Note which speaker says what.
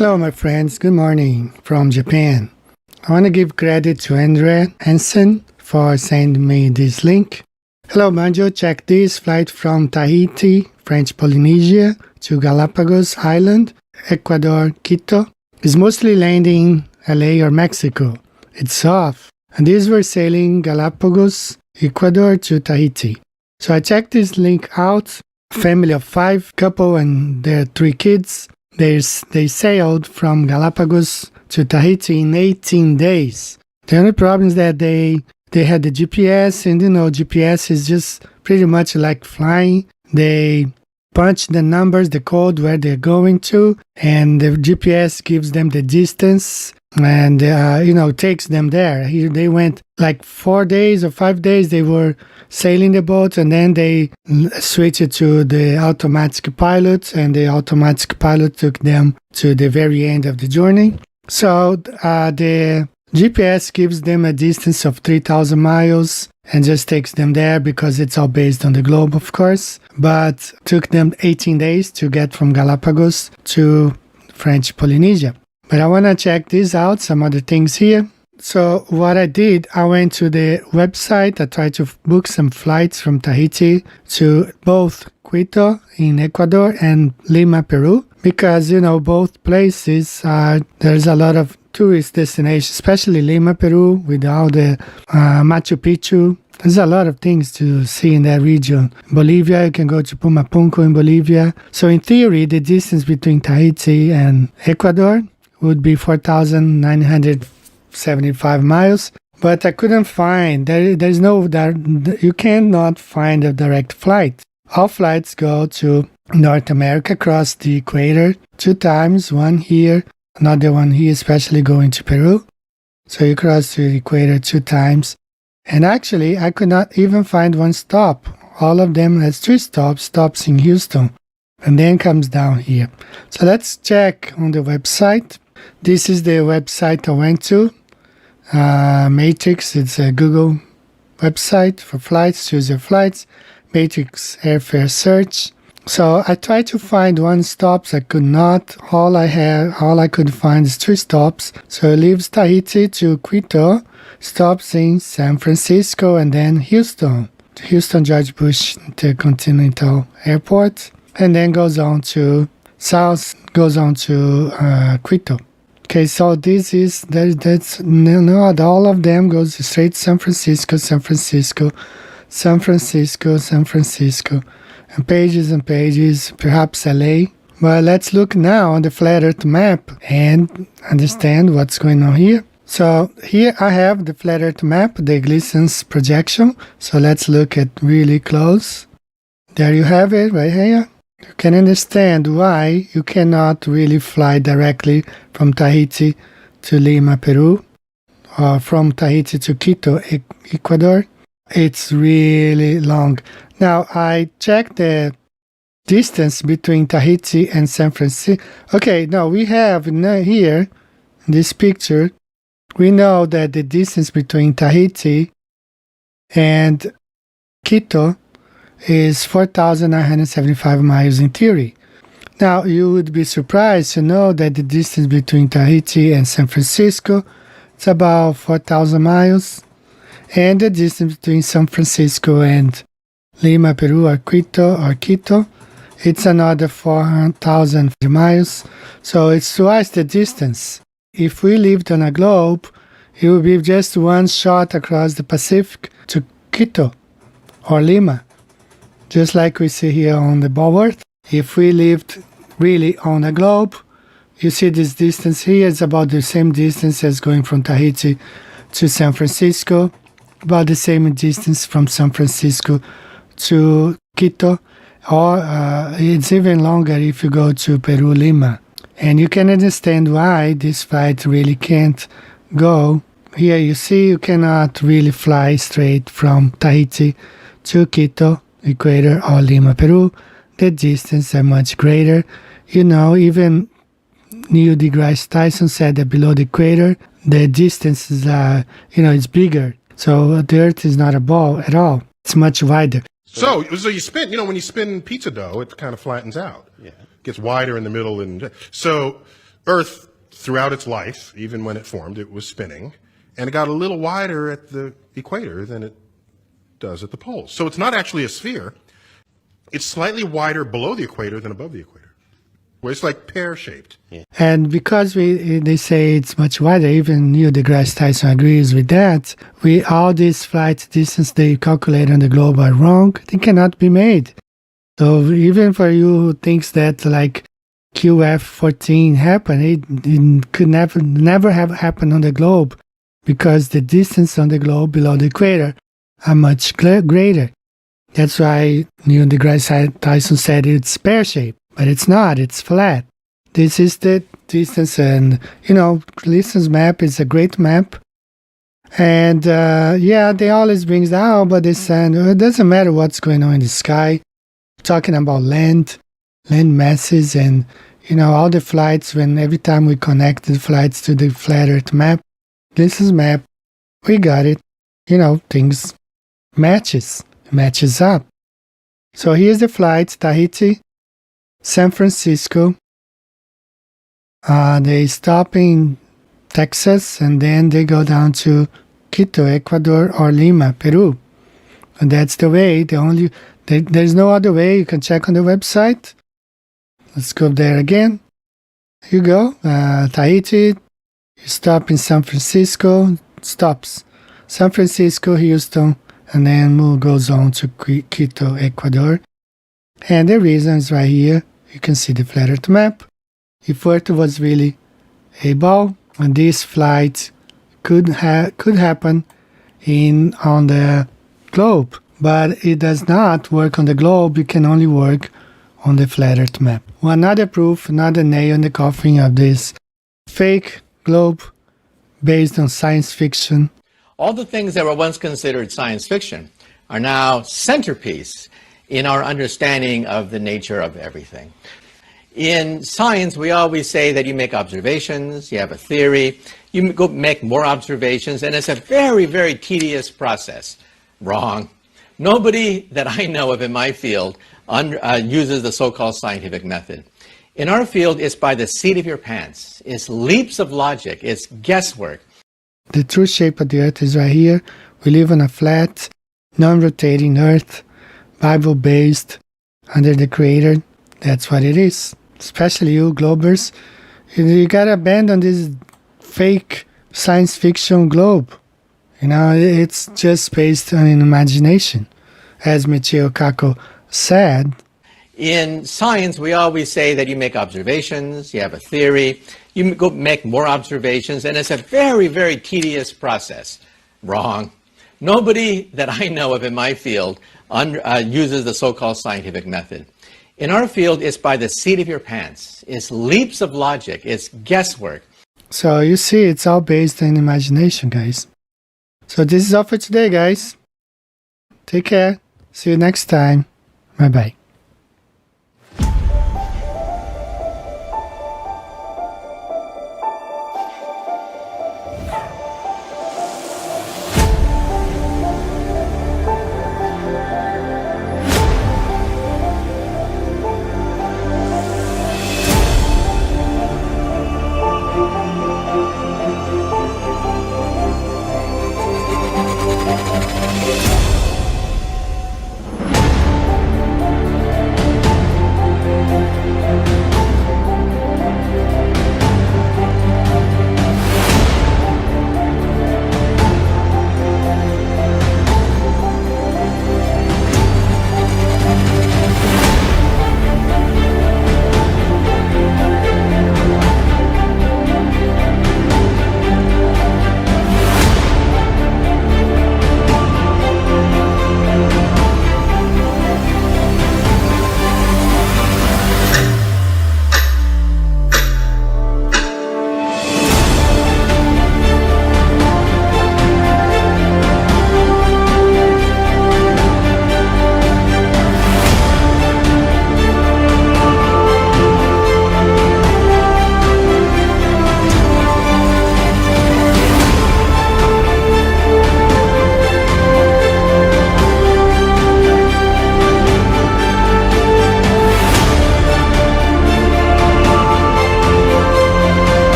Speaker 1: Hello, my friends. Good morning from Japan. I want to give credit to Andre Hansen for sending me this link. Hello, Manjo. Check this flight from Tahiti, French Polynesia, to Galapagos Island, Ecuador, Quito. It's mostly landing LA or Mexico. It's off. And these were sailing Galapagos, Ecuador to Tahiti. So I checked this link out. Family of 5, couple and their 3 kids. They sailed from Galapagos to Tahiti in 18 days. The only problem is that they had the GPS, and GPS is just pretty much like flying. They punch the numbers, the code where they're going to, and the GPS gives them the distance and, takes them there. Here they went like 4 days or 5 days. They were sailing the boat, and then they switched it to the automatic pilot, and the automatic pilot took them to the very end of the journey. So the GPS gives them a distance of 3,000 miles and just takes them there because it's all based on the globe, of course. But took them 18 days to get from Galapagos to French Polynesia. But I want to check this out, some other things here. So what I did, I went to the website. I tried to book some flights from Tahiti to both Quito in Ecuador and Lima, Peru, because, both places there's a lot of tourist destinations, especially Lima, Peru, with all the Machu Picchu. There's a lot of things to see in that region. Bolivia, you can go to Pumapunku in Bolivia. So in theory, the distance between Tahiti and Ecuador would be 4,975 miles. But I couldn't find, you cannot find a direct flight. All flights go to North America, across the equator 2 times, one here, another one here, especially going to Peru. So you cross the equator 2 times. And actually, I could not even find one stop. All of them has 3 stops in Houston, and then comes down here. So let's check on the website. This is the website I went to. Matrix, it's a Google website for flights. Choose your flights. Matrix airfare search. So I tried to find 1 stop. I could not. All I could find is 3 stops. So it leaves Tahiti to Quito, stops in San Francisco, and then Houston George Bush Intercontinental Airport, and then goes on to Quito. Okay, so this is all of them goes straight to San Francisco, and pages, perhaps LA. But let's look now on the flat Earth map and understand what's going on here. So here I have the flat Earth map, the Gleason's projection. So let's look at really close. There you have it right here. You can understand why you cannot really fly directly from Tahiti to Lima, Peru, or from Tahiti to Quito, Ecuador. It's really long. Now, I checked the distance between Tahiti and San Francisco. Okay, now we have here, in this picture, we know that the distance between Tahiti and Quito is 4,975 miles in theory. Now, you would be surprised to know that the distance between Tahiti and San Francisco is about 4,000 miles. And the distance between San Francisco and Lima, Peru, or Quito, it's another 4,000 miles. So it's twice the distance. If we lived on a globe, it would be just 1 shot across the Pacific to Quito or Lima, just like we see here on the ball Earth. If we lived really on a globe, you see this distance here is about the same distance as going from Tahiti to San Francisco, about the same distance from San Francisco to Quito, or it's even longer if you go to Peru, Lima. And you can understand why this flight really can't go. Here you see you cannot really fly straight from Tahiti to Quito, Equator, or Lima, Peru. The distance are much greater. Even Neil deGrasse Tyson said that below the equator, the distances are, it's bigger. So the Earth is not a ball at all. It's much wider.
Speaker 2: So you spin, when you spin pizza dough, it kind of flattens out. Yeah. Gets wider in the middle. And so Earth, throughout its life, even when it formed, it was spinning, and it got a little wider at the equator than it does at the poles. So it's not actually a sphere. It's slightly wider below the equator than above the equator. Well, it's like pear-shaped.
Speaker 1: Yeah. And because they say it's much wider, even Neil deGrasse Tyson agrees with that, all these flight distance they calculate on the globe are wrong. They cannot be made. So even for you who thinks that like QF14 happened, it could never have happened on the globe because the distance on the globe below the equator are much greater. That's why Neil deGrasse Tyson said it's pear-shaped, but it's not, it's flat. This is the distance, and distance map is a great map. And they always brings out about the sun. It doesn't matter what's going on in the sky. We're talking about land masses, and all the flights. Every time we connect the flights to the flat Earth map, distance map, we got it. Things matches up. So here's the flights: Tahiti, San Francisco. They stop in Texas, and then they go down to Quito, Ecuador, or Lima, Peru. And that's the way. There's no other way. You can check on the website. Let's go there again. Here you go. Tahiti. You stop in San Francisco. Stops. San Francisco, Houston, and then goes on to Quito, Ecuador. And the reason is right here. You can see the flat Earth map. If Earth was really a ball, and this flight could happen on the globe, but it does not work on the globe. It can only work on the flat Earth map. Another proof, another nail in the coffin of this fake globe based on science fiction.
Speaker 3: All the things that were once considered science fiction are now centerpiece in our understanding of the nature of everything. In science, we always say that you make observations, you have a theory, you go make more observations, and it's a very, very tedious process. Wrong. Nobody that I know of in my field uses the so-called scientific method. In our field, it's by the seat of your pants. It's leaps of logic. It's guesswork.
Speaker 1: The true shape of the Earth is right here. We live on a flat, non-rotating Earth, Bible-based, under the Creator. That's what it is. Especially you globers. You gotta abandon this fake science fiction globe. It's just based on an imagination. As Michio Kaku said,
Speaker 3: in science, we always say that you make observations, you have a theory, you go make more observations, and it's a very, very tedious process. Wrong. Nobody that I know of in my field uses the so-called scientific method. In our field, it's by the seat of your pants. It's leaps of logic. It's guesswork.
Speaker 1: So you see, it's all based on imagination, guys. So this is all for today, guys. Take care. See you next time. Bye-bye.